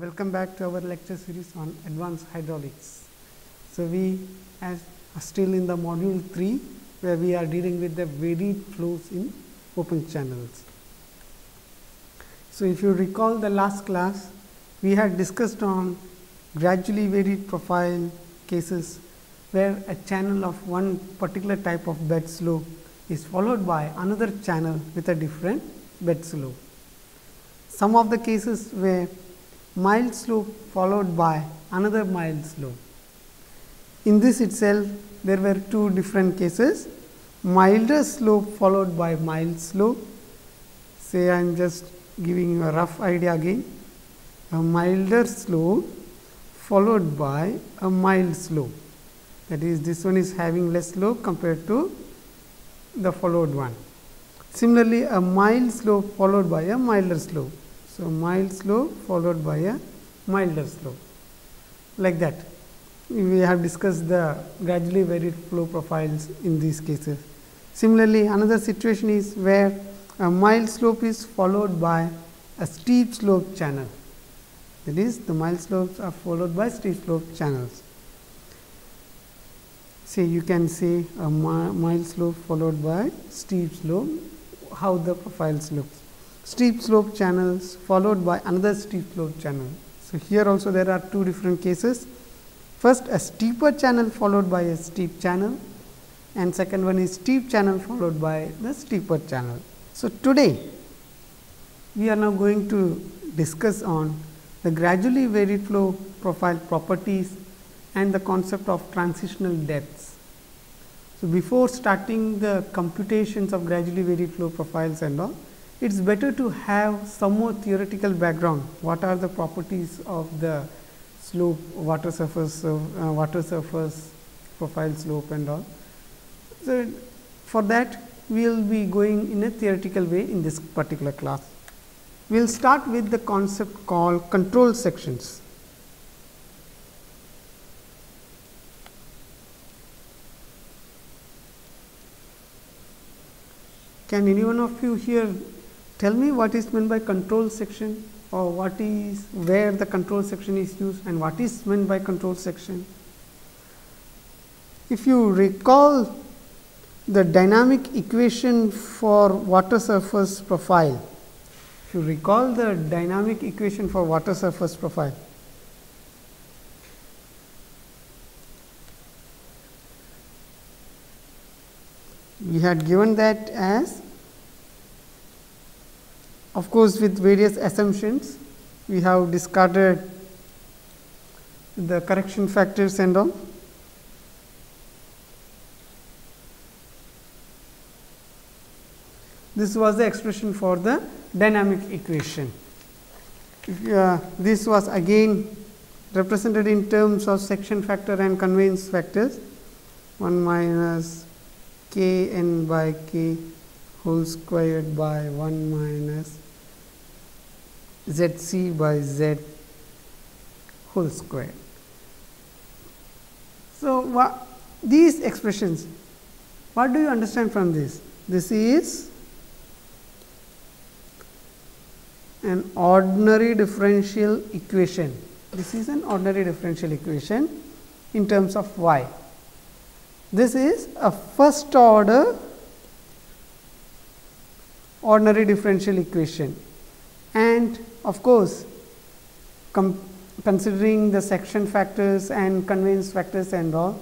Welcome back to our lecture series on advanced hydraulics. So, we are still in the module 3 where we are dealing with the varied flows in open channels. So, if you recall the last class, we had discussed on gradually varied profile cases where a channel of one particular type of bed slope is followed by another channel with a different bed slope. Some of the cases were mild slope followed by another mild slope. In this itself, there were two different cases, milder slope followed by mild slope. Say I am just giving you a rough idea again, a milder slope followed by a mild slope. That is, this one is having less slope compared to the followed one. Similarly, a mild slope followed by a milder slope. So, mild slope followed by a milder slope, like that. We have discussed the gradually varied flow profiles in these cases. Similarly, another situation is where a mild slope is followed by a steep slope channel. That is, the mild slopes are followed by steep slope channels. Say you can say a mild slope followed by steep slope, how the profiles looks. Steep slope channels followed by another steep slope channel. So, here also there are two different cases. First, a steeper channel followed by a steep channel, and second one is steep channel followed by the steeper channel. So, today we are now going to discuss on the gradually varied flow profile properties and the concept of transitional depths. So, before starting the computations of gradually varied flow profiles and all, it is better to have some more theoretical background. What are the properties of the slope, water surface profile slope and all. So, for that we will be going in a theoretical way in this particular class. We will start with the concept called control sections. Can any one of you here tell me what is meant by control section, or what is where the control section is used and what is meant by control section? If you recall the dynamic equation for water surface profile, you will we had given that as, of course, with various assumptions. We have discarded the correction factors and all. This was the expression for the dynamic equation. This was again represented in terms of section factor and conveyance factors, 1 minus k n by k whole squared by 1 minus z c by z whole squared. So, these expressions, what do you understand from this? This is an ordinary differential equation. This is an ordinary differential equation in terms of y. This is a first order ordinary differential equation, and of course, considering the section factors and conveyance factors and all,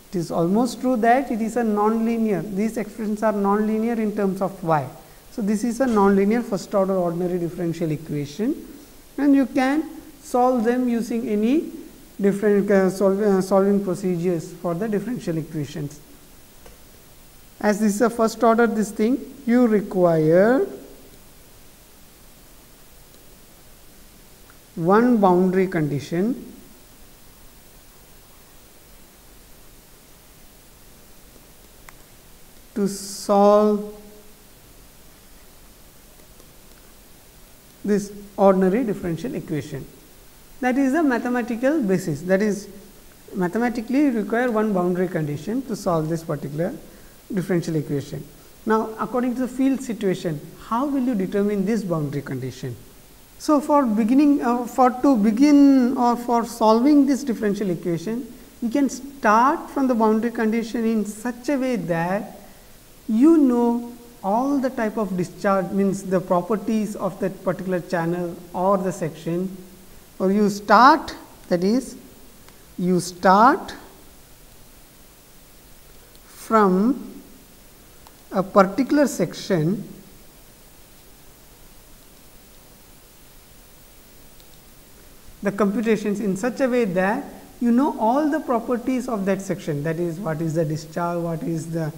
it is almost true that it is a non-linear. These expressions are non-linear in terms of y. So, this is a non-linear first order ordinary differential equation, and you can solve them using any different solving procedures for the differential equations. As this is a first order this thing, you require one boundary condition to solve this ordinary differential equation. That is the mathematical basis, that is, mathematically you require one boundary condition to solve this particular differential equation. Now, according to the field situation, how will you determine this boundary condition? So, for to begin or for solving this differential equation, you can start from the boundary condition in such a way that you know all the type of discharge, means the properties of that particular channel or the section, or you start, that is you start from a particular section the computations in such a way that you know all the properties of that section, that is what is the discharge, what is the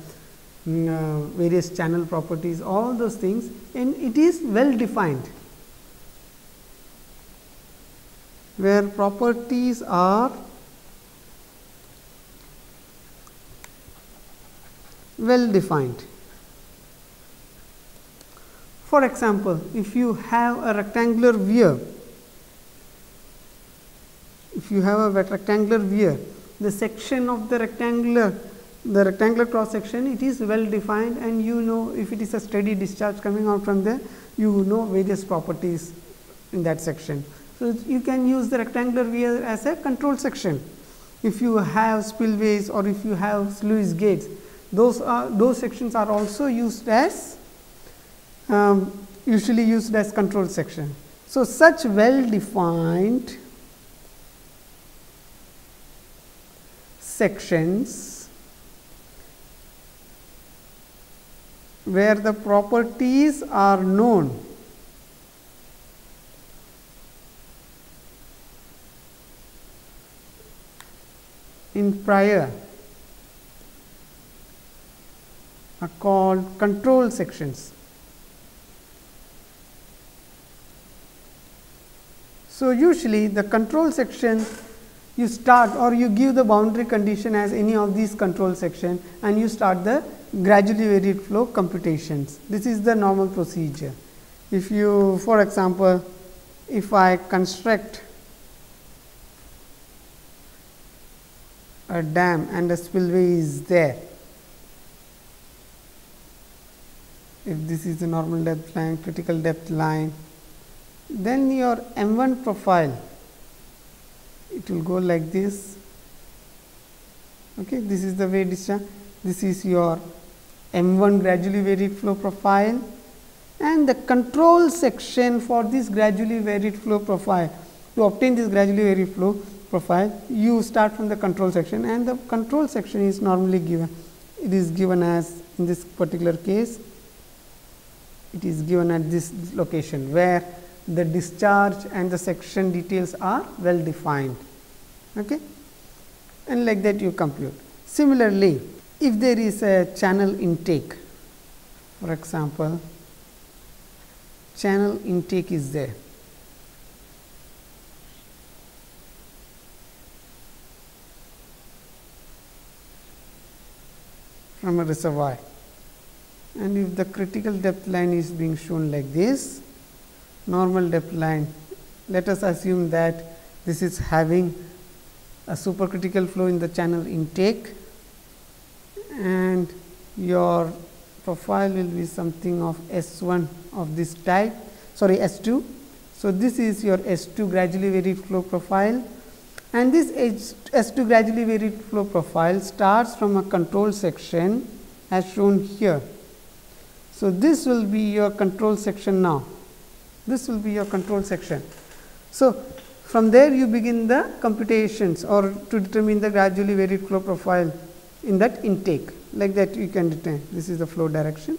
various channel properties, all those things, and it is well defined, where properties are well defined. For example, if you have a rectangular weir, the section of the rectangular cross section, it is well defined, and you know if it is a steady discharge coming out from there, you know various properties in that section. So, you can use the rectangular weir as a control section. If you have spillways or if you have sluice gates, those sections are also used as usually used as control section. So, such well defined sections where the properties are known in prior are called control sections. So, usually the control section, you start or you give the boundary condition as any of these control section, and you start the gradually varied flow computations. This is the normal procedure. If you, for example, if I construct a dam and a spillway is there, if this is the normal depth line, critical depth line, then your M1 profile, it will go like this. Okay, this is the way discharge. This is your M1 gradually varied flow profile, and the control section for this gradually varied flow profile. To obtain this gradually varied flow profile, you start from the control section, and the control section is normally given. It is given as, in this particular case, it is given at this location where the discharge and the section details are well defined. Okay? And like that you compute. Similarly, if there is a channel intake, for example, channel intake is there, from a reservoir, and if the critical depth line is being shown like this, normal depth line, let us assume that this is having a supercritical flow in the channel intake, and your profile will be something of S1 of this type, sorry S2. So, this is your S2 gradually varied flow profile, and this S2 gradually varied flow profile starts from a control section as shown here. So, this will be your control section now. This will be your control section. So, from there you begin the computations or to determine the gradually varied flow profile in that intake, like that you can determine this is the flow direction.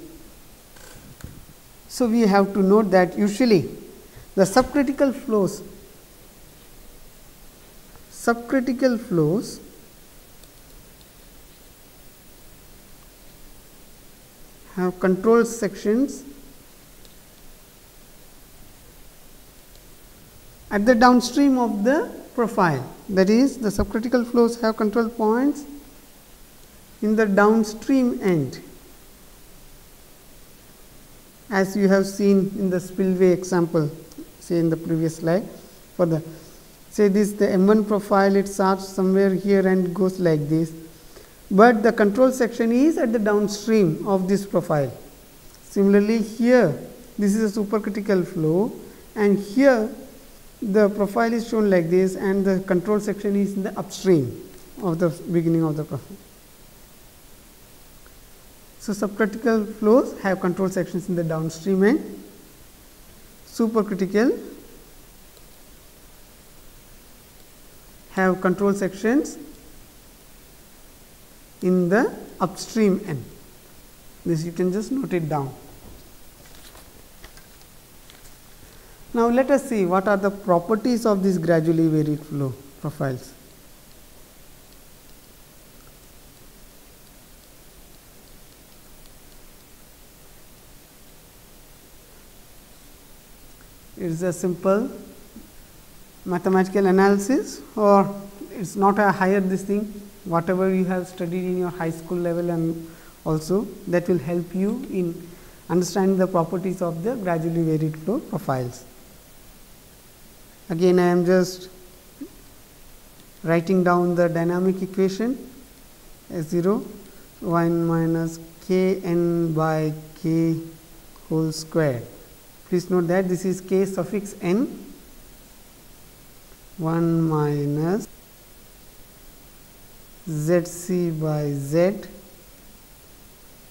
So, we have to note that usually the subcritical flows have control sections at the downstream of the profile, that is the subcritical flows have control points in the downstream end, as you have seen in the spillway example, say in the previous slide. For the, say this the M1 profile, it starts somewhere here and goes like this, but the control section is at the downstream of this profile. Similarly, here this is a supercritical flow and here the profile is shown like this, and the control section is in the upstream of the beginning of the profile. So, subcritical flows have control sections in the downstream end, supercritical have control sections in the upstream end. This you can just note it down. Now, let us see what are the properties of these gradually varied flow profiles. It is a simple mathematical analysis, or it is not a higher this thing, whatever you have studied in your high school level, and also that will help you in understanding the properties of the gradually varied flow profiles. Again, I am just writing down the dynamic equation S0 1 minus k n by k whole square. Please note that this is k suffix n 1 minus zc by z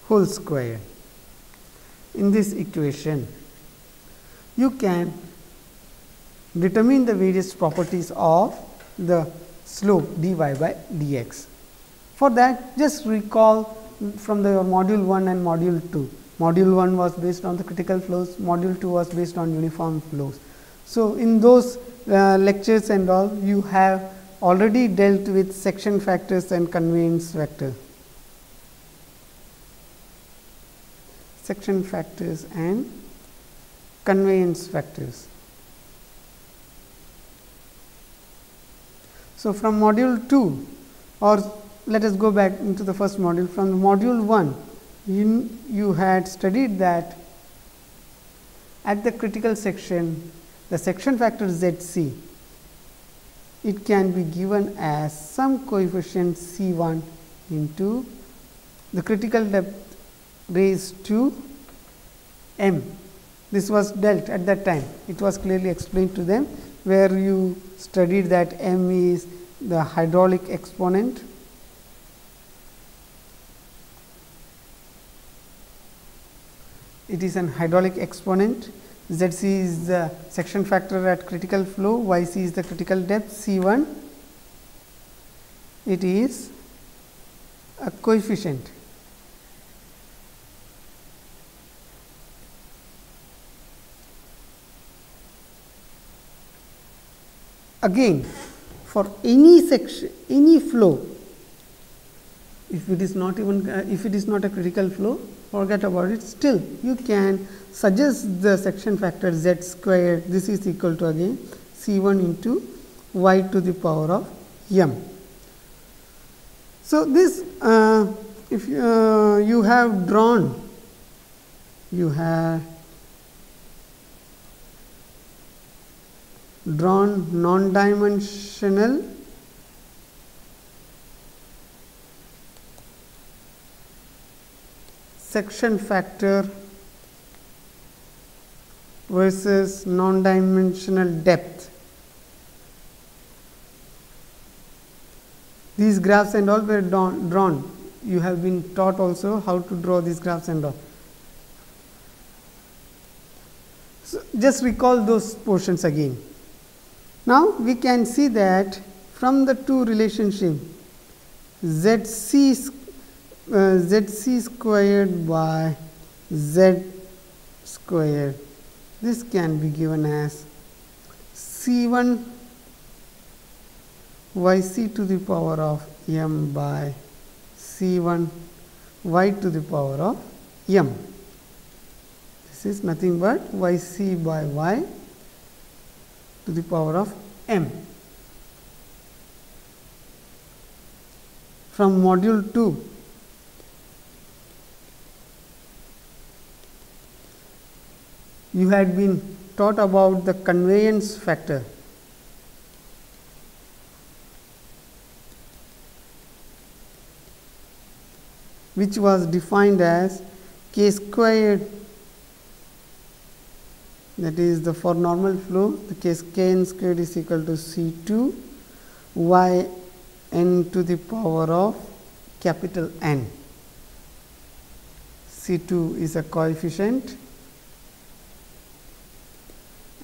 whole square. In this equation, you can determine the various properties of the slope dy by dx. For that, just recall from the module 1 and module 2. Module 1 was based on the critical flows, module 2 was based on uniform flows. So, in those lectures and all, you have already dealt with section factors and conveyance factor. Section factors and conveyance factors. So, from module 2, or let us go back into the first module. From module 1, you had studied that at the critical section, the section factor ZC, it can be given as some coefficient C1 into the critical depth raised to m. This was dealt at that time. It was clearly explained to them, where you studied that m is the hydraulic exponent, it is an hydraulic exponent, Zc is the section factor at critical flow, Yc is the critical depth, C1 it is a coefficient. Again, for any section, any flow, if it is not even if it is not a critical flow, forget about it. Still, you can suggest the section factor z squared. This is equal to again C1 into y to the power of m. So, this if you have drawn, non-dimensional section factor versus non-dimensional depth. These graphs and all were drawn. You have been taught also how to draw these graphs and all. So, just recall those portions again. Now, we can see that from the two relationship ZC squared by Z squared, this can be given as C1 Yc to the power of m by C1 y to the power of m. This is nothing but Yc by y to the power of m. From module 2, you had been taught about the conveyance factor. Which was defined as k squared that is the for normal flow the case kn squared is equal to C2 y n to the power of capital N. C2 is a coefficient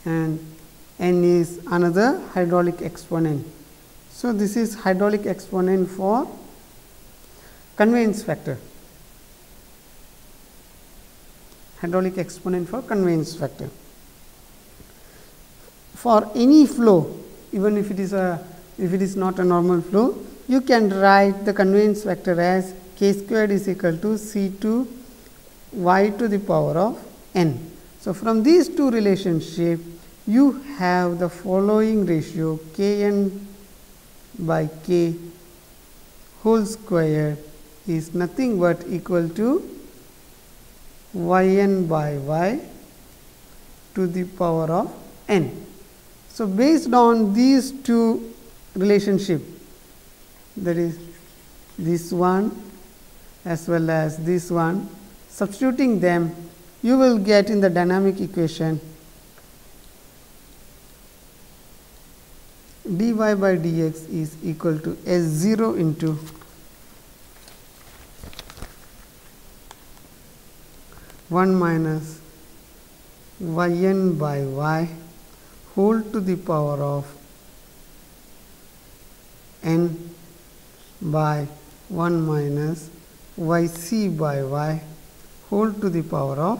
and n is another hydraulic exponent. So, this is hydraulic exponent for conveyance factor, hydraulic exponent for conveyance factor. For any flow, even if it is not a normal flow, you can write the conveyance factor as k squared is equal to C2 y to the power of n. So, from these two relationships, you have the following ratio k n by k whole square is nothing but equal to y n by y to the power of n. So, based on these two relationship, that is this one as well as this one, substituting them, you will get in the dynamic equation dy by dx is equal to S0 into one minus y n by y whole to the power of n by 1 minus y c by y whole to the power of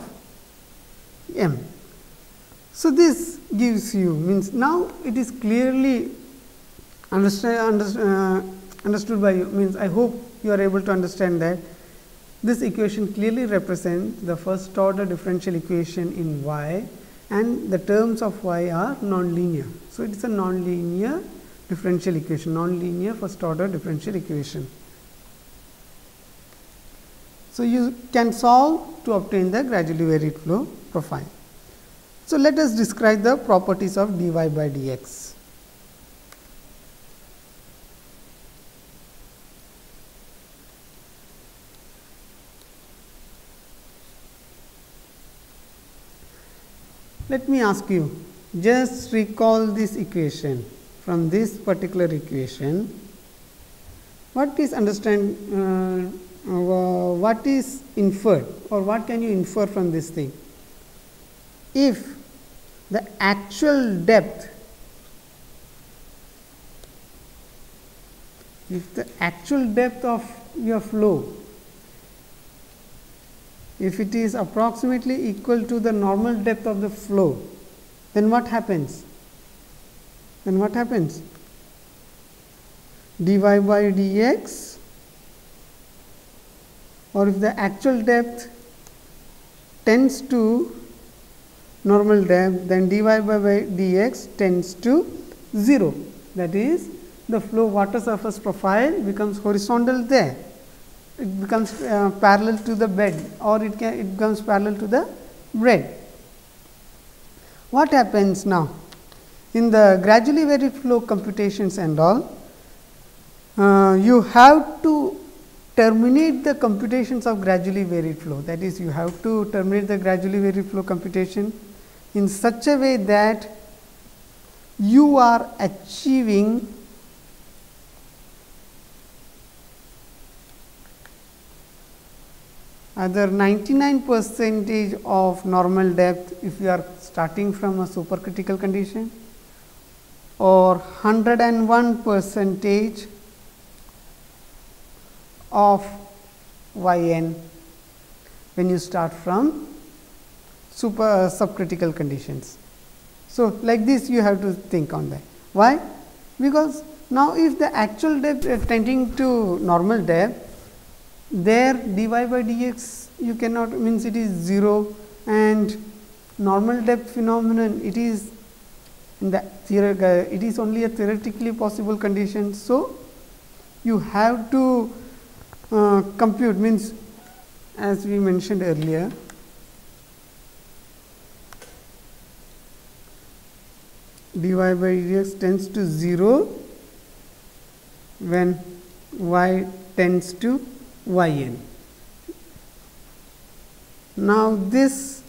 m. So, this gives you means now it is clearly understood by you, means I hope you are able to understand that this equation clearly represents the first order differential equation in y and the terms of y are non-linear. So, it is a non-linear differential equation, non-linear first order differential equation. So, you can solve to obtain the gradually varied flow profile. So, let us describe the properties of dy by dx. Let me ask you, just recall this equation. From this particular equation, what is what is inferred or what can you infer from this thing? If the actual depth, of your flow, if it is approximately equal to the normal depth of the flow, then what happens? Dy by dx, or if the actual depth tends to normal depth, then dy by dx tends to 0. That is, the flow water surface profile becomes horizontal there. It becomes parallel to the bed, or it becomes parallel to the bed. What happens now? In the gradually varied flow computations and all, you have to terminate the computations of gradually varied flow. That is, you have to terminate the gradually varied flow computation in such a way that you are achieving either 99% of normal depth if you are starting from a supercritical condition, or 101% of y n when you start from subcritical conditions. So, like this you have to think on that. Why? Because now if the actual depth is tending to normal depth, there dy by dx you cannot, means it is 0, and normal depth phenomenon, it is in the it is only a theoretically possible condition. So, you have to compute, means as we mentioned earlier, dy by dx tends to 0 when y tends to y n. Now, this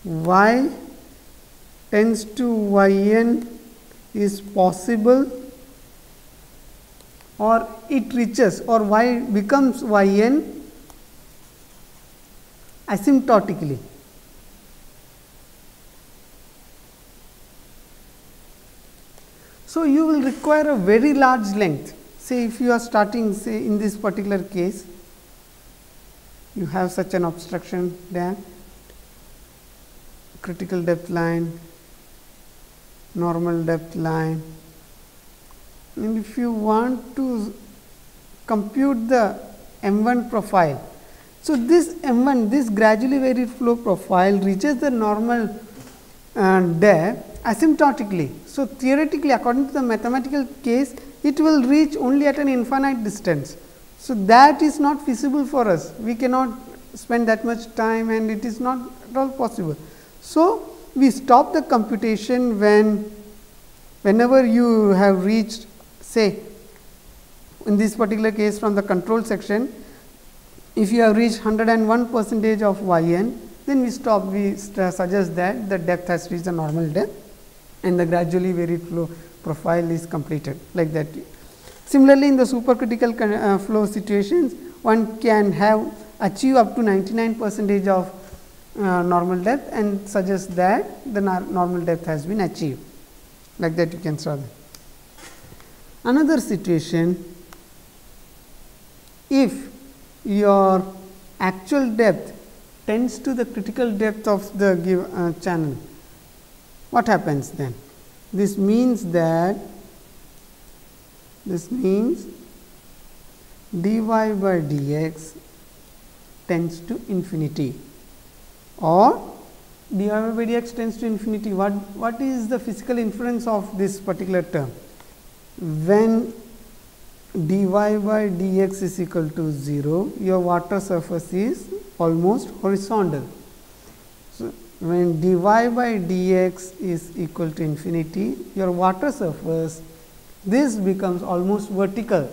y tends to yn is possible, or it reaches, or y becomes yn asymptotically. So, you will require a very large length. Say if you are starting, say in this particular case, you have such an obstruction dam, critical depth line, normal depth line, and if you want to compute the M1 profile. So, this M1, this gradually varied flow profile reaches the normal depth asymptotically. So, theoretically, according to the mathematical case, it will reach only at an infinite distance. So, that is not feasible for us. We cannot spend that much time, and it is not at all possible. So, we stop the computation whenever you have reached, say in this particular case from the control section, if you have reached 101% of yn, then we stop. We suggest that the depth has reached the normal depth and the gradually varied flow profile is completed, like that. Similarly, in the supercritical flow situations, one can have achieve up to 99% of normal depth and suggest that the normal depth has been achieved, like that you can solve it. Another situation, if your actual depth tends to the critical depth of the given channel, what happens then? This means dy by dx tends to infinity, or dy by dx tends to infinity. What is the physical inference of this particular term? When dy by dx is equal to 0, your water surface is almost horizontal. So, when dy by dx is equal to infinity, your water surface, this becomes almost vertical,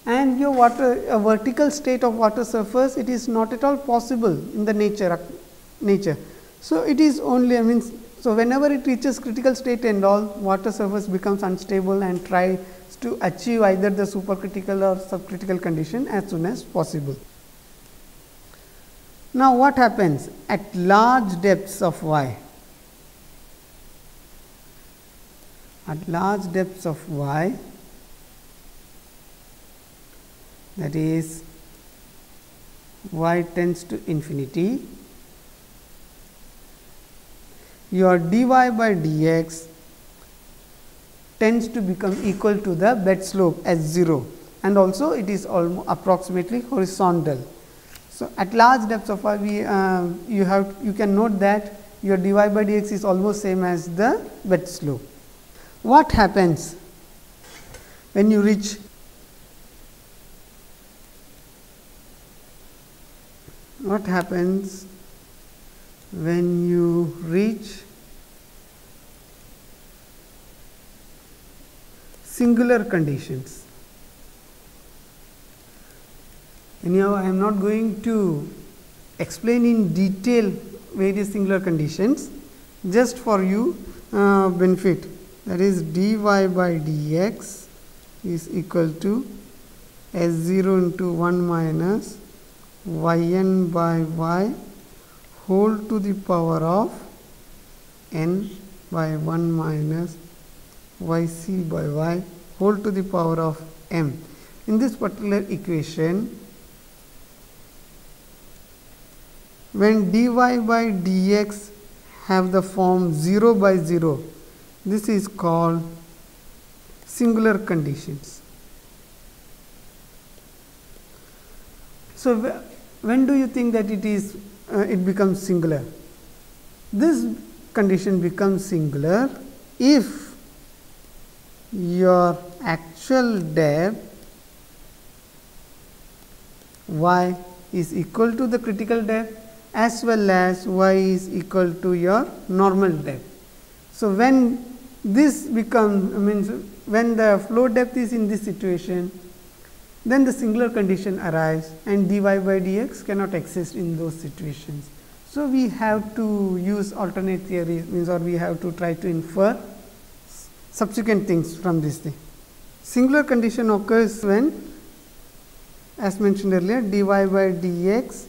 and your a vertical state of water surface, it is not at all possible in the nature. So, it is only, so whenever it reaches critical state and all, water surface becomes unstable and tries to achieve either the supercritical or subcritical condition as soon as possible. Now, what happens at large depths of y? At large depths of y, that is y tends to infinity, your dy by dx tends to become equal to the bed slope as 0, and also it is almost approximately horizontal. So, at large depths of y, you can note that your dy by dx is almost same as the bed slope. What happens when you reach singular conditions? Anyhow, I am not going to explain in detail various singular conditions, just for you benefit, that is dy by dx is equal to S0 into 1 minus yn by y whole to the power of n by 1 minus yc by y whole to the power of m. In this particular equation, when dy by dx have the form 0 by 0, this is called singular conditions. So, when do you think that it becomes singular? This condition becomes singular if your actual depth y is equal to the critical depth as well as y is equal to your normal depth. So, when this becomes, when the flow depth is in this situation, then the singular condition arrives and dy by dx cannot exist in those situations. So, we have to use alternate theories, means, or we have to try to infer subsequent things from this thing. Singular condition occurs when, as mentioned earlier, dy by dx,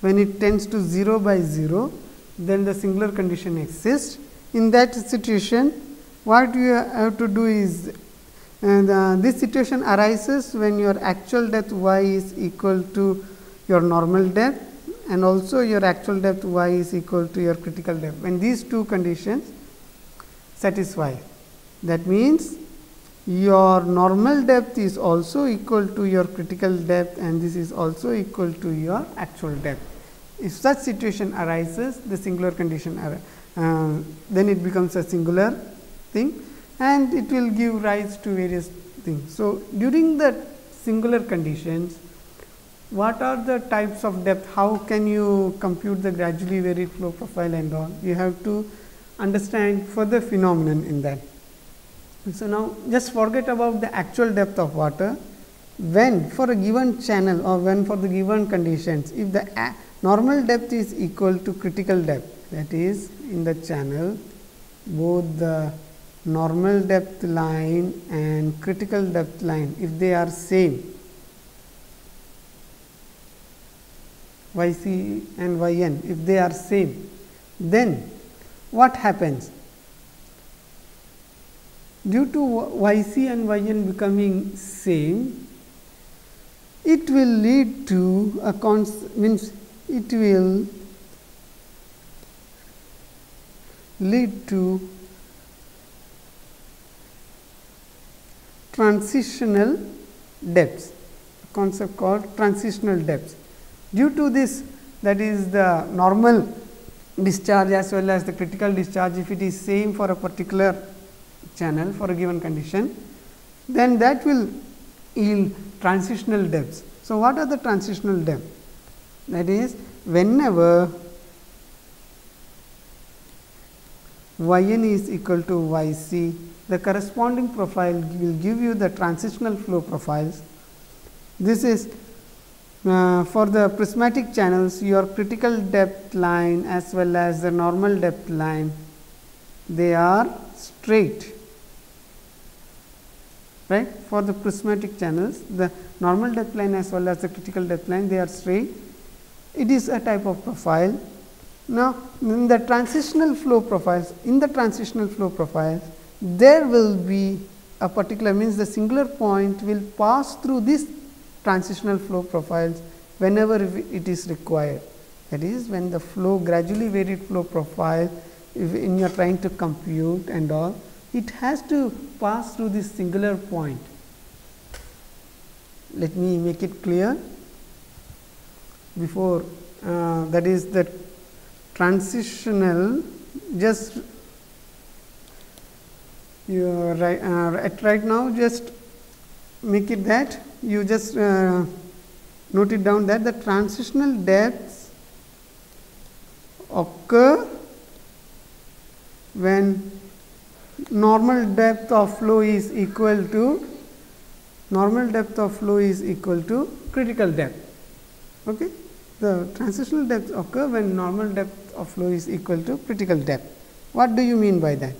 when it tends to 0 by 0, then the singular condition exists. In that situation, what you have to do is, this situation arises when your actual depth y is equal to your normal depth, and also your actual depth y is equal to your critical depth. When these two conditions satisfy, that means your normal depth is also equal to your critical depth, and this is also equal to your actual depth. If such situation arises, the singular condition then it becomes a singular thing, and it will give rise to various things. So, during the singular conditions, what are the types of depth? How can you compute the gradually varied flow profile and all? You have to understand further phenomenon in that. So, now just forget about the actual depth of water. When for a given channel, or when for the given conditions, if the normal depth is equal to critical depth, that is, in the channel both the normal depth line and critical depth line, if they are same, y c and y n, if they are same, then what happens? Due to y c and y n becoming same, it will lead to a means it will lead to transitional depths, a concept called transitional depths. Due to this, that is the normal discharge as well as the critical discharge, if it is same for a particular channel for a given condition, then that will yield transitional depths. So, what are the transitional depths? That is, whenever y n is equal to y c, the corresponding profile will give you the transitional flow profiles. This is for the prismatic channels, your critical depth line as well as the normal depth line, they are straight, right. For the prismatic channels, the normal depth line as well as the critical depth line, they are straight. It is a type of profile. Now, in the transitional flow profiles, there will be a particular, means the singular point will pass through this transitional flow profiles whenever it is required. That is, when the flow gradually varied flow profile, if you are trying to compute and all, it has to pass through this singular point. Let me make it clear before, that is the transitional, just you right now, just make it that you just note it down that the transitional depths occur when normal depth of flow is equal to critical depth. Okay. The transitional depths occur when normal depth of flow is equal to critical depth. What do you mean by that?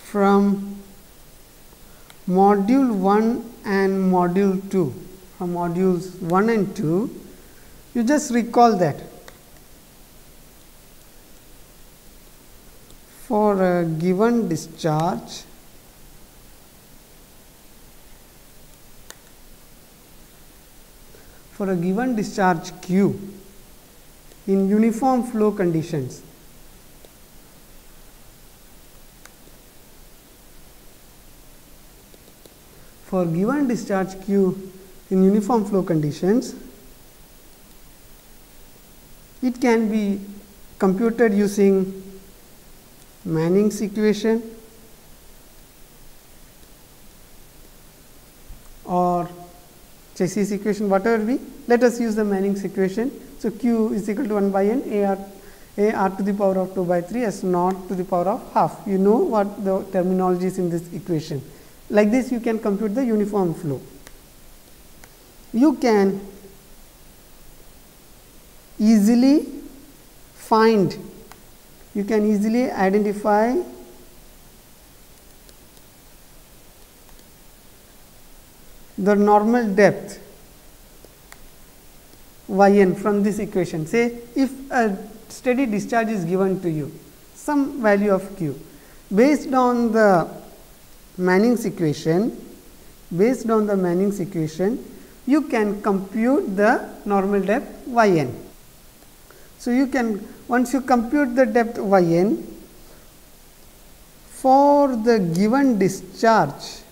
From module 1 and module 2, from modules 1 and 2, you just recall that for a given discharge, Q in uniform flow conditions, for given discharge Q in uniform flow conditions, it can be computed using Manning's equation or Chassis equation, whatever be. Let us use the Manning's equation. So, Q is equal to 1 by n a r to the power of 2 by 3 s naught to the power of half. You know what the terminology is in this equation. Like this, you can compute the uniform flow. You can easily find, you can easily identify the normal depth yn from this equation. Say if a steady discharge is given to you, some value of q, based on the Manning's equation, you can compute the normal depth yn. So, you can, once you compute the depth yn for the given discharge,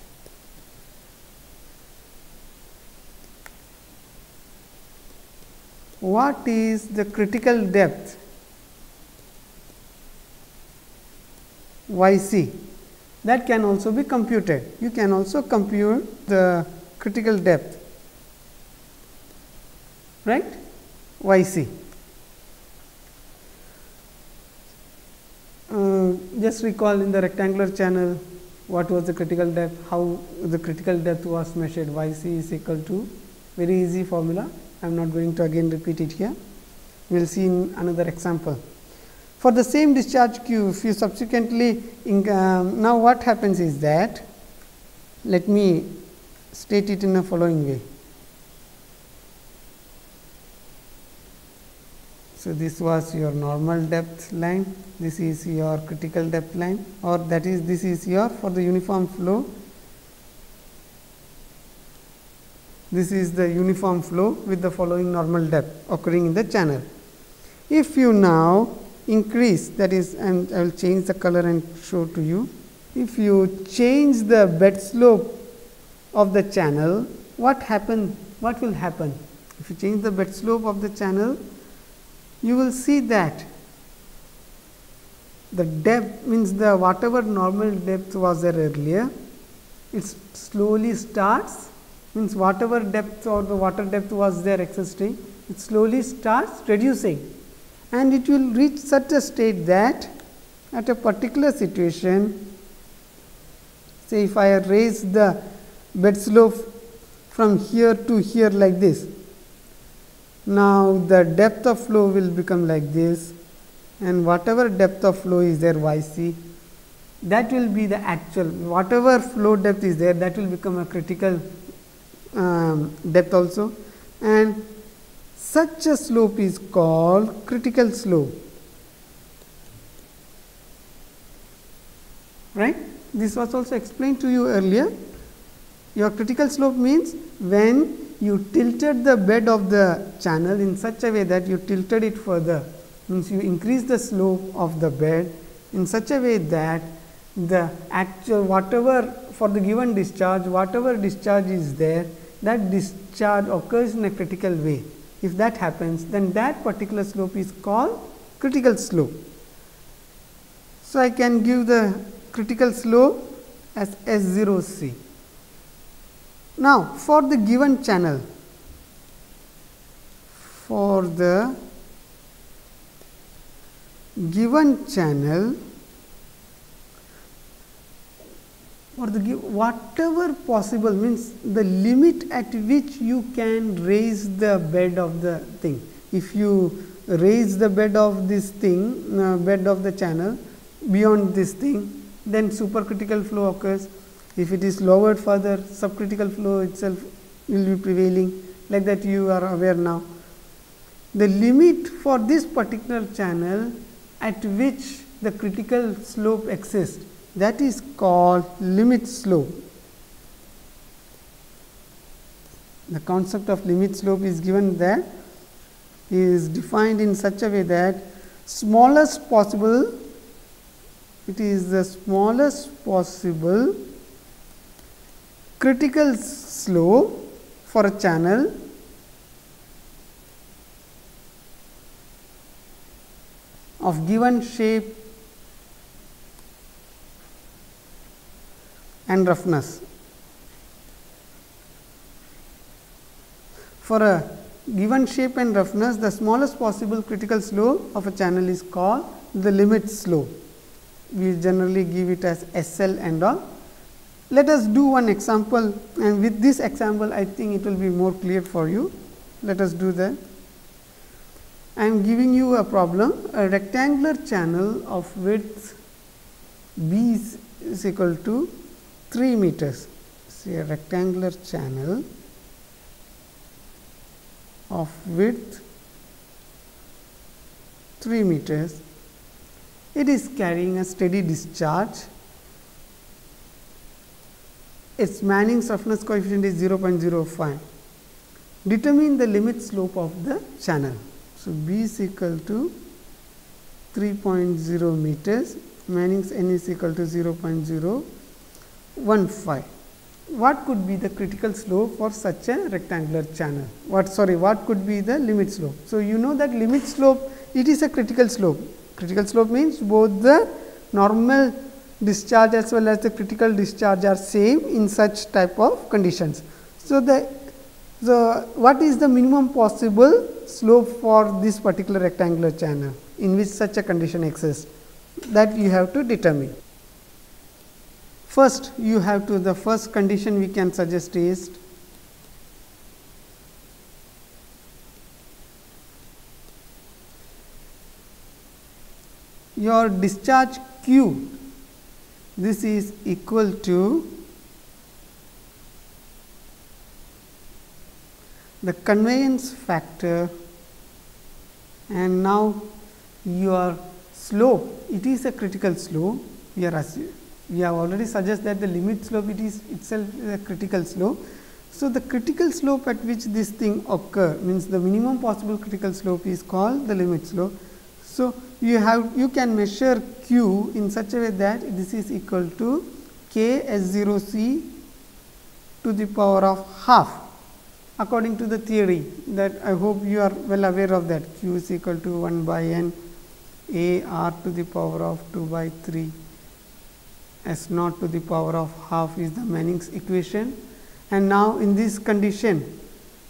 what is the critical depth yc, that can also be computed. You can also compute the critical depth, right, yc. Just recall in the rectangular channel what was the critical depth, how the critical depth was measured. Yc is equal to, very easy formula, I am not going to again repeat it here, we will see in another example. For the same discharge q, if you subsequently, now what happens is that, let me state it in the following way. So, this was your normal depth line, this is your critical depth line, or that is, this is your, for the uniform flow, this is the uniform flow with the following normal depth occurring in the channel. If you now increase, that is, and I will change the color and show to you. If you change the bed slope of the channel, what will happen? If you change the bed slope of the channel, you will see that the depth, means the whatever normal depth was there earlier, it slowly starts, means whatever depth or the water depth was there existing, it slowly starts reducing. And it will reach such a state that at a particular situation, say if I raise the bed slope from here to here like this, now the depth of flow will become like this, and whatever depth of flow is there yc, that will be the actual, whatever flow depth is there, that will become a critical depth also, and such a slope is called critical slope, right. This was also explained to you earlier. Your critical slope means when you tilted the bed of the channel in such a way that you tilted it further, means you increase the slope of the bed in such a way that the actual, whatever for the given discharge, whatever discharge is there, that discharge occurs in a critical way. If that happens, then that particular slope is called critical slope. So, I can give the critical slope as S0C. Now, for the given channel, for the given channel, or the whatever possible, means the limit at which you can raise the bed of the thing. If you raise the bed of this thing, bed of the channel beyond this thing, then supercritical flow occurs. If it is lowered further, subcritical flow itself will be prevailing, like that you are aware now. The limit for this particular channel at which the critical slope exists, that is called limit slope. The concept of limit slope is given there, is defined in such a way that smallest possible, it is the smallest possible critical slope for a channel of given shape and roughness. For a given shape and roughness, the smallest possible critical slope of a channel is called the limit slope. We generally give it as SL and all. Let us do one example, and with this example I think it will be more clear for you. Let us do that. I am giving you a problem. A rectangular channel of width B is equal to 3 meters. See, a rectangular channel of width 3 meters. It is carrying a steady discharge. Its Manning's roughness coefficient is 0.05. Determine the limit slope of the channel. So, B is equal to 3.0 meters, Manning's n is equal to 0.015. What could be the critical slope for such a rectangular channel? What could be the limit slope? So, you know that limit slope, it is a critical slope. Critical slope means both the normal discharge as well as the critical discharge are same in such type of conditions. So, what is the minimum possible slope for this particular rectangular channel in which such a condition exists, that you have to determine. First, you have to, the first condition we can suggest is your discharge Q, this is equal to the conveyance factor, and now your slope, it is a critical slope. We have already suggested that the limit slope, it is itself a critical slope. So, the critical slope at which this thing occur, means the minimum possible critical slope is called the limit slope. So, you can measure Q in such a way that this is equal to K S0 C to the power of half, according to the theory that I hope you are well aware of that. Q is equal to 1 by n A r to the power of 2 by 3 S naught to the power of half is the Manning's equation. And now, in this condition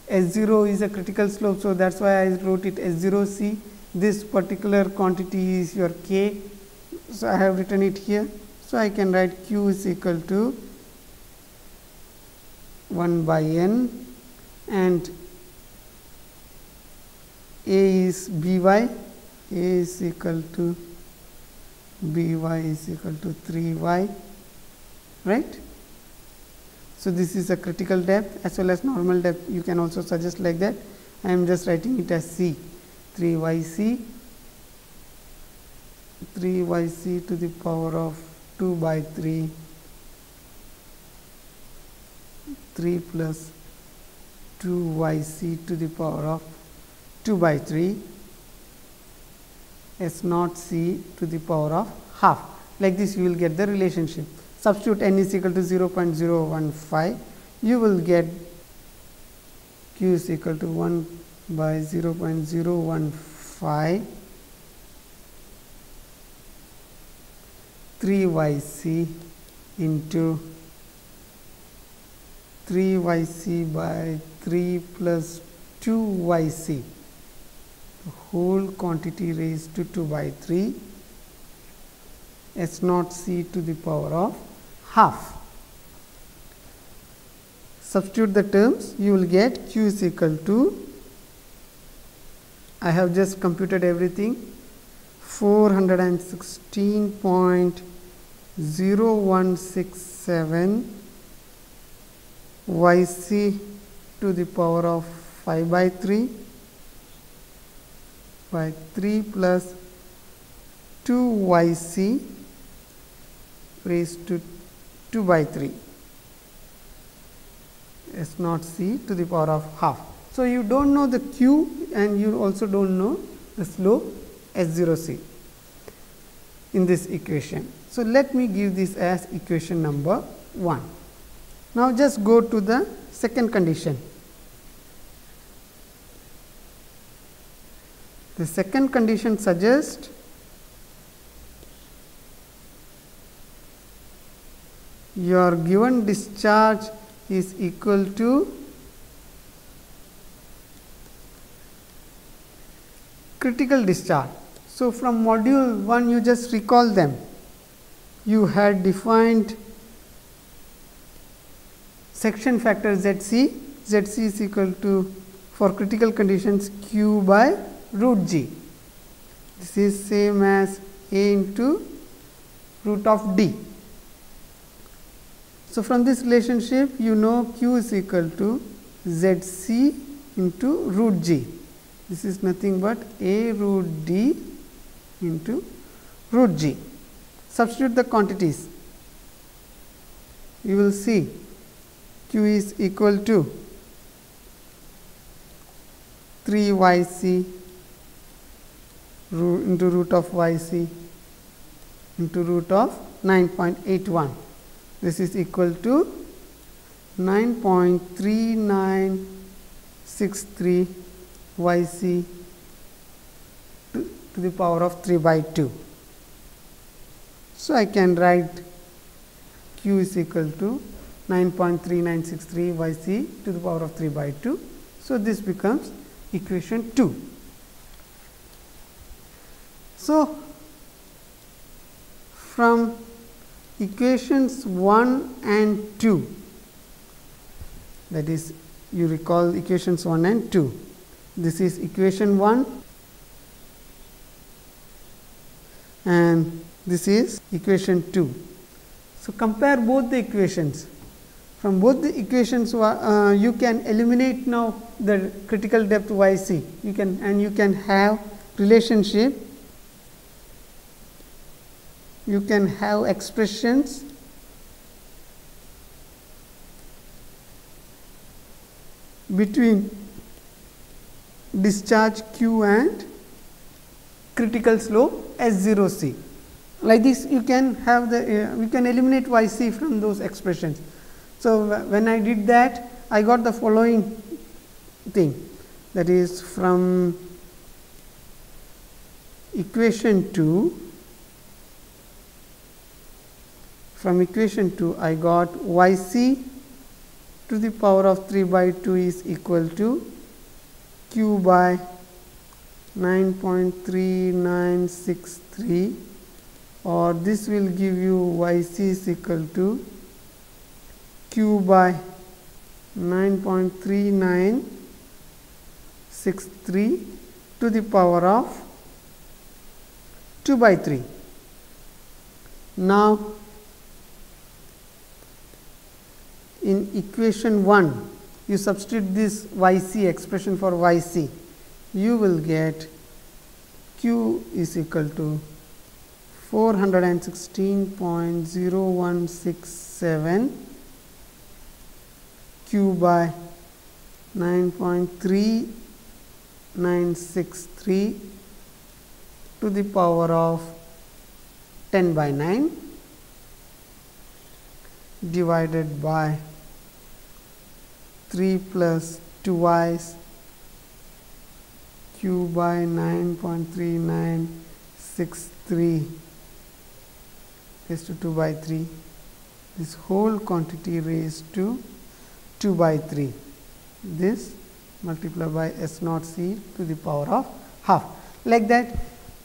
S0 is a critical slope. So, that is why I wrote it S0 C. This particular quantity is your K. So, I have written it here. So, I can write Q is equal to 1 by n and A is B y, A is equal to B y is equal to 3 y, right. So, this is a critical depth as well as normal depth, you can also suggest like that. I am just writing it as C, 3 y C, 3 y C to the power of 2 by 3, 3 plus 2 y C to the power of 2 by 3, S naught C to the power of half. Like this you will get the relationship. Substitute n is equal to 0.015, you will get Q is equal to 1 by 0.015 3 y C into 3 y C by 3 plus 2 y C, the whole quantity raised to 2 by 3 S naught C to the power of half. Substitute the terms, you will get Q is equal to, I have just computed everything, 416.0167 y C to the power of 5 by 3 by 3 plus 2 y C raised to 2 by 3 S naught C to the power of half. So, you do not know the Q and you also do not know the slope S0 C in this equation. So, let me give this as equation number 1. Now, just go to the second condition. The second condition suggests your given discharge is equal to critical discharge. So, from module 1 you just recall them. You had defined section factor ZC. ZC is equal to, for critical conditions, Q by root g. This is same as a into root of d. So, from this relationship you know q is equal to z c into root g. This is nothing but a root d into root g. Substitute the quantities. You will see q is equal to 3 y c into root of y c into root of 9.81. This is equal to 9.3963 y c to the power of 3 by 2. So, I can write q is equal to 9.3963 y c to the power of 3 by 2. So, this becomes equation 2. So, from equations 1 and 2, that is, you recall equations 1 and 2. This is equation 1 and this is equation 2. So, compare both the equations. From both the equations you can eliminate now the critical depth y c. You can have relationship, you can have expressions between discharge q and critical slope S0 c. Like this you can have you can eliminate y c from those expressions. So, when I did that, I got the following thing, that is, from equation 2, I got y c to the power of 3 by 2 is equal to q by 9.3963, or this will give you y c is equal to q by 9.3963 to the power of 2 by 3. Now, in equation 1, you substitute this y c expression for y c, you will get q is equal to 416.0167 q by 9.3963 to the power of 10 by 9 divided by 3 plus 2 y's q by 9.3963 raised to 2 by 3, this whole quantity raised to 2 by 3, this multiplied by S naught c to the power of half. Like that,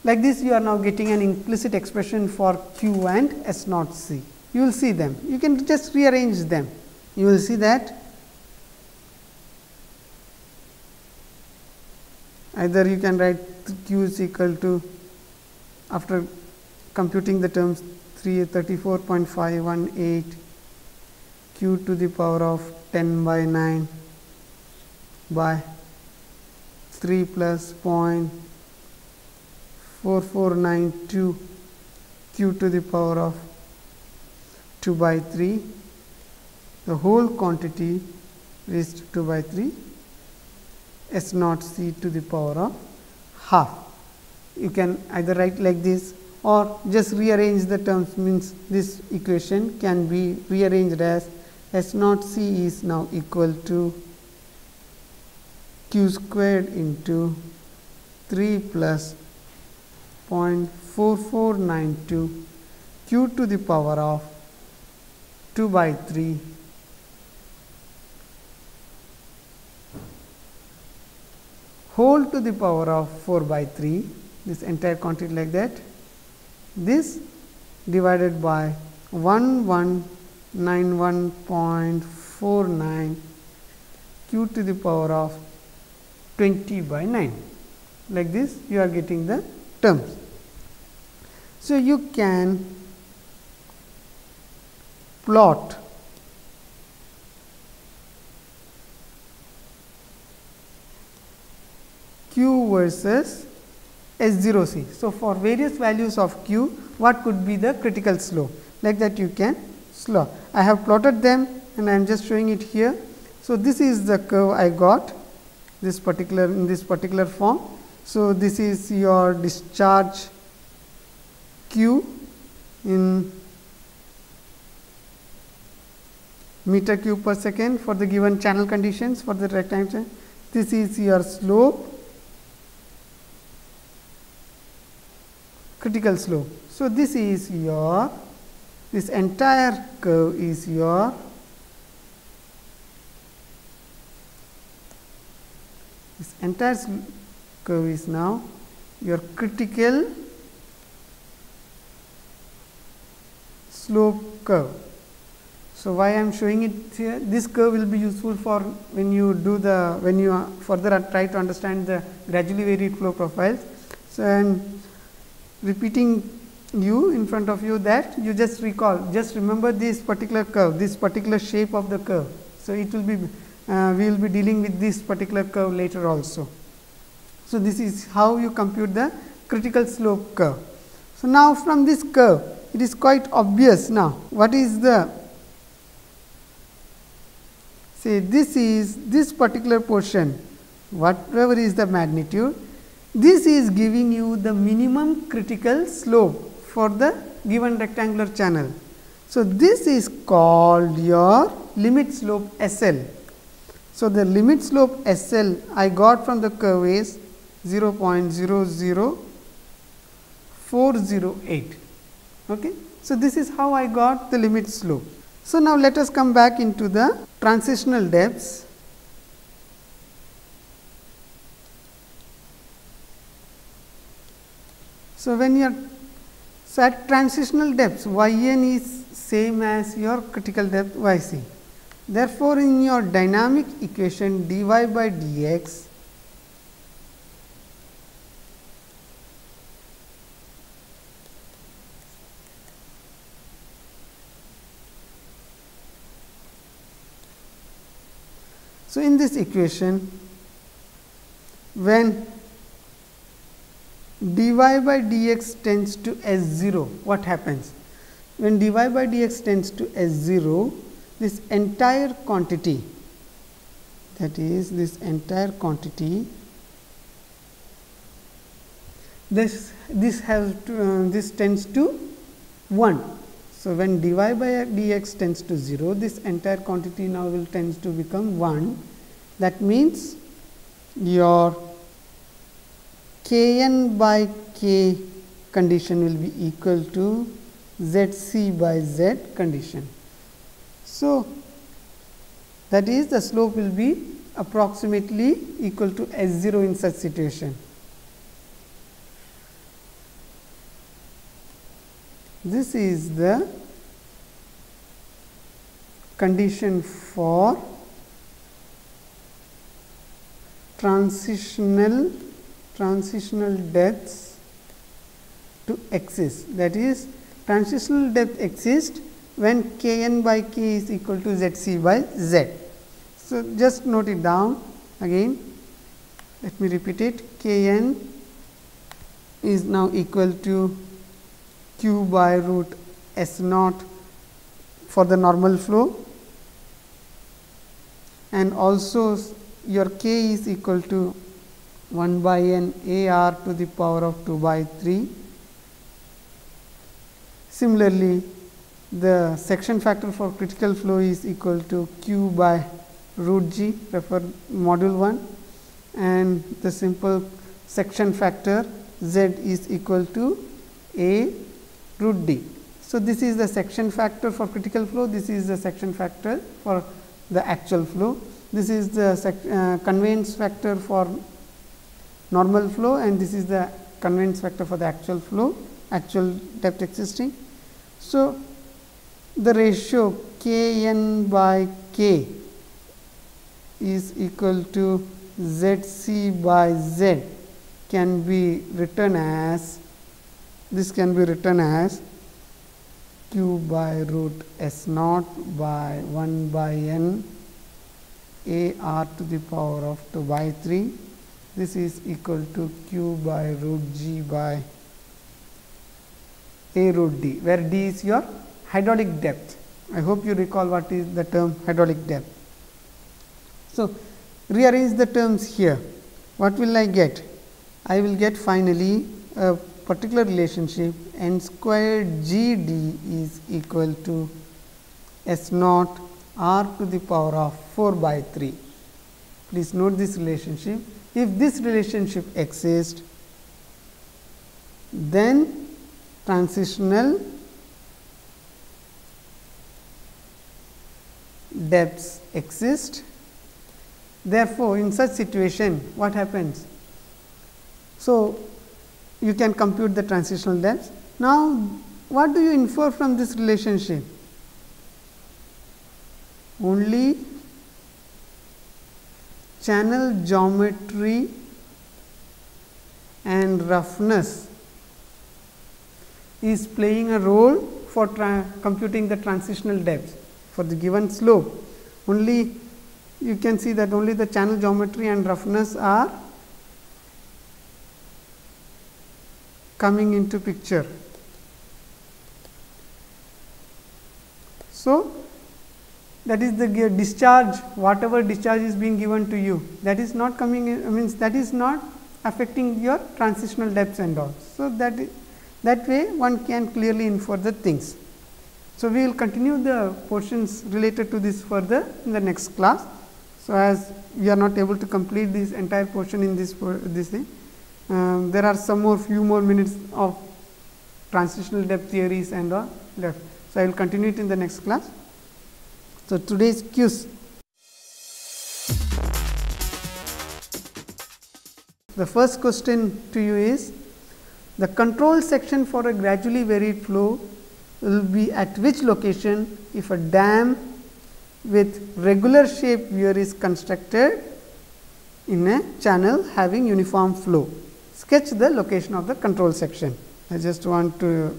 like this you are now getting an implicit expression for q and S naught c. You will see them, you can just rearrange them. You will see that either you can write q is equal to, after computing the terms, 34.518 q to the power of 10 by 9 by 3 plus 0.4492 q to the power of 2 by 3, the whole quantity raised to 2 by 3 S naught c to the power of half. You can either write like this or just rearrange the terms, means this equation can be rearranged as S naught c is now equal to q squared into 3 plus 0.4492 q to the power of 2 by 3 whole to the power of 4 by 3, this entire quantity like that, this divided by 1191.49 q to the power of 20 by 9. like this you are getting the terms. So, you can plot q versus S0c. So, for various values of q, what could be the critical slope, like that you can slot. I have plotted them and I am just showing it here. So, this is the curve I got this particular in this particular form. So, this is your discharge q in meter cube per second for the given channel conditions for the rectangle. This is your slope, critical slope. So, this is your, this entire curve is your this entire curve is now your critical slope curve. So, why I am showing it here? This curve will be useful for when you do the, when you further try to understand the gradually varied flow profiles. So, I am repeating you in front of you that you just recall, just remember this particular curve, this particular shape of the curve. So, it will be we will be dealing with this particular curve later also. So, this is how you compute the critical slope curve. So, now from this curve it is quite obvious now what is the, say this is this particular portion, whatever is the magnitude, this is giving you the minimum critical slope for the given rectangular channel. So, this is called your limit slope SL. So, the limit slope SL I got from the curve is 0.00408. Okay. So, this is how I got the limit slope. So, now let us come back into the transitional depths. So, when you are at transitional depths, yn is same as your critical depth yc. Therefore, in your dynamic equation dy by dx so, in this equation when dy by dx tends to S0, what happens? When dy by dx tends to S0, this entire quantity, that is this entire quantity, this has to, this tends to 1. So, when dy by dx tends to 0, this entire quantity now will tends to become 1. That means, your kn by k condition will be equal to zc by z condition. So, that is the slope will be approximately equal to S0 in such situation. This is the condition for transitional depths to exist. That is, transitional depth exists when kn by k is equal to zc by z. So, just note it down again. Let me repeat it. Kn is now equal to q by root S naught for the normal flow, and also your k is equal to 1 by n AR to the power of 2 by 3. Similarly, the section factor for critical flow is equal to q by root g, refer module 1, and the simple section factor z is equal to a root d. So, this is the section factor for critical flow, this is the section factor for the actual flow, this is the conveyance factor for normal flow, and this is the conveyance factor for the actual flow, actual depth existing. So, the ratio kn by k is equal to zc by z can be written as, this can be written as q by root s naught by 1 by n a r to the power of 2 by 3. This is equal to q by root g by a root d, where d is your hydraulic depth. I hope you recall what is the term hydraulic depth. So, rearrange the terms here. What will I get? I will get finally a particular relationship n squared g d is equal to s naught r to the power of 4 by 3. Please note this relationship. If this relationship exists, then transitional depths exist. Therefore, in such situation, what happens? So, you can compute the transitional depths. Now, what do you infer from this relationship? Only channel geometry and roughness is playing a role for computing the transitional depth for the given slope. Only you can see that only the channel geometry and roughness are coming into picture. So, that is the discharge, whatever discharge is being given to you, that is not coming in, means that is not affecting your transitional depths and all. So, that way one can clearly infer the things. So, we will continue the portions related to this further in the next class. So, as we are not able to complete this entire portion in this thing, there are some few more minutes of transitional depth theories and all left. So, I will continue it in the next class. So, today's quiz. The first question to you is, the control section for a gradually varied flow will be at which location if a dam with regular shaped weir is constructed in a channel having uniform flow. Sketch the location of the control section. I just want to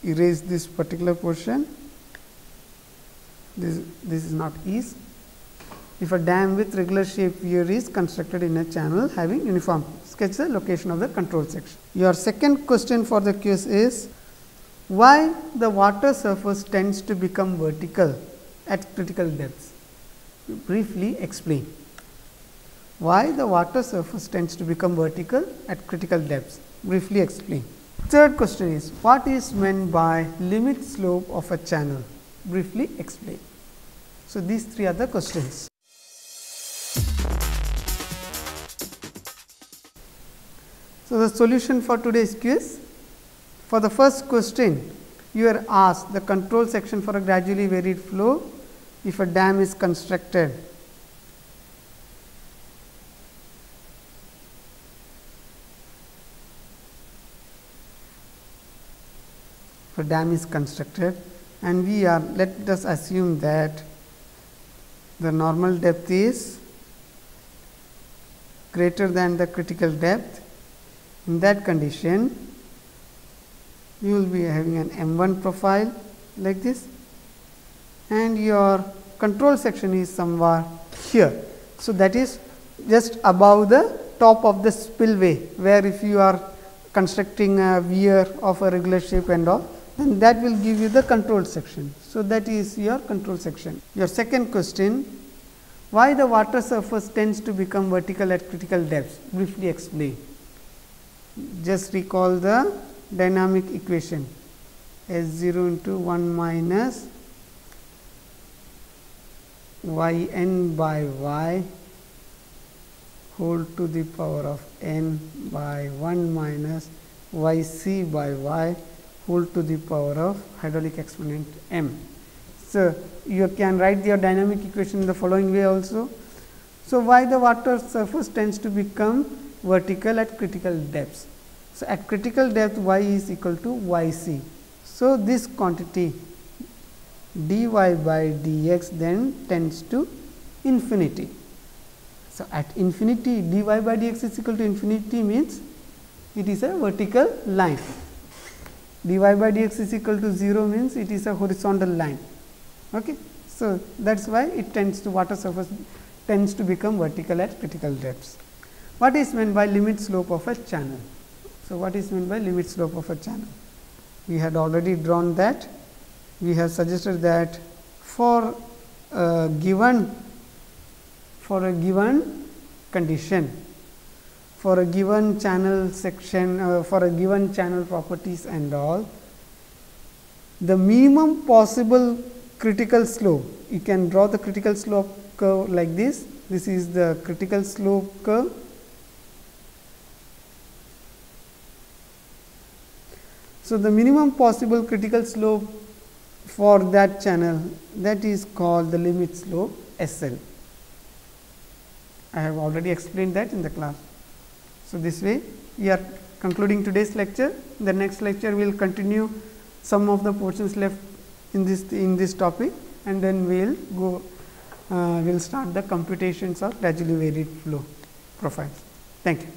erase this particular portion. This is not ease. If a dam with regular shaped weir is constructed in a channel having uniform flow, sketch the location of the control section. Your second question for the quiz is, why the water surface tends to become vertical at critical depths? Briefly explain. Why the water surface tends to become vertical at critical depths? Briefly explain. Third question is, what is meant by limit slope of a channel? Briefly explain. So, these three are the questions. So, the solution for today's quiz. For the first question, you are asked the control section for a gradually varied flow if a dam is constructed. If a dam is constructed, and we are, let us assume that the normal depth is greater than the critical depth. In that condition, you will be having an M1 profile like this, and your control section is somewhere here. So, that is just above the top of the spillway, where if you are constructing a weir of a regular shape and all, then that will give you the control section. So, that is your control section. Your second question, why the water surface tends to become vertical at critical depths? Briefly explain. Just recall the dynamic equation, S0 into 1 minus y n by y whole to the power of n by 1 minus y c by y whole to the power of hydraulic exponent m. So, you can write your dynamic equation in the following way also. So, why the water surface tends to become vertical at critical depths? So, at critical depth y is equal to y c. So, this quantity dy by dx then tends to infinity. So, at infinity dy by dx is equal to infinity means it is a vertical line. dy by dx is equal to 0 means it is a horizontal line. Okay. So, that is why it tends to water surface tends to become vertical at critical depths. What is meant by limit slope of a channel? So, what is meant by limit slope of a channel? We had already drawn that. We have suggested that for a given condition, for a given channel section, for a given channel properties and all, the minimum possible critical slope, you can draw the critical slope curve like this. This is the critical slope curve. So, the minimum possible critical slope for that channel, that is called the limit slope SL. I have already explained that in the class. So, this way we are concluding today's lecture. The next lecture will continue some of the portions left in this topic, and then we will go start the computations of gradually varied flow profiles. Thank you.